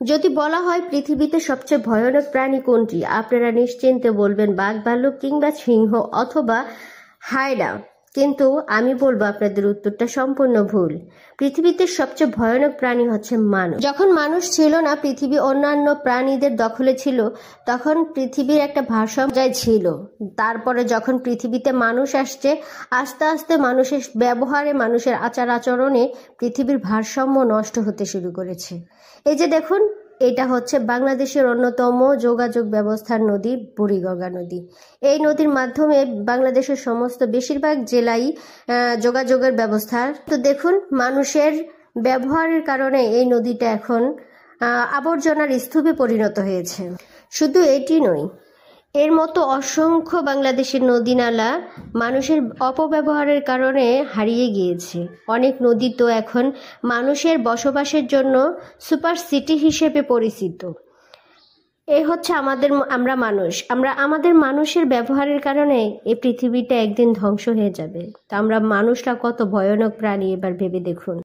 যদি বলা হয় পৃথিবীতে সবচেয়ে ভয়ানক প্রাণী কোনটি, আপনারা নিশ্চিন্তে বলবেন বাঘ, ভাল্লুক কিংবা সিংহ অথবা হায়না। কিন্তু আমি বলবো আপনাদের উত্তরটা সম্পূর্ণ ভুল। পৃথিবীতে সবচেয়ে ভয়ানক প্রাণী হচ্ছে মানুষ। যখন মানুষ ছিল না, পৃথিবী অন্যান্য প্রাণীদের দখলে ছিল, তখন পৃথিবীর একটা ভারসাম্য ছিল। তারপরে যখন পৃথিবীতে মানুষ আসছে, আস্তে আস্তে মানুষের ব্যবহারে, মানুষের আচার আচরণে পৃথিবীর ভারসাম্য নষ্ট হতে শুরু করেছে। এই যে দেখুন, এটা হচ্ছে বাংলাদেশের অন্যতম যোগাযোগ ব্যবস্থার নদী বুড়িগঙ্গা নদী। এই নদীর মাধ্যমে বাংলাদেশের সমস্ত বেশিরভাগ জেলায় যোগাযোগের ব্যবস্থা। তো দেখুন, মানুষের ব্যবহারের কারণে এই নদীটা এখন আবর্জনার স্তূপে পরিণত হয়েছে। শুধু এটি নয়, এর মতো অসংখ্য বাংলাদেশের নদী নালা মানুষের অপব্যবহারের কারণে হারিয়ে গিয়েছে। অনেক নদী তো এখন মানুষের বসবাসের জন্য সুপার সিটি হিসেবে পরিচিত। এই হচ্ছে আমরা আমাদের মানুষের ব্যবহারের কারণে এই পৃথিবীটা একদিন ধ্বংস হয়ে যাবে। তা আমরা মানুষরা কত ভয়ানক প্রাণী, এবার ভেবে দেখুন।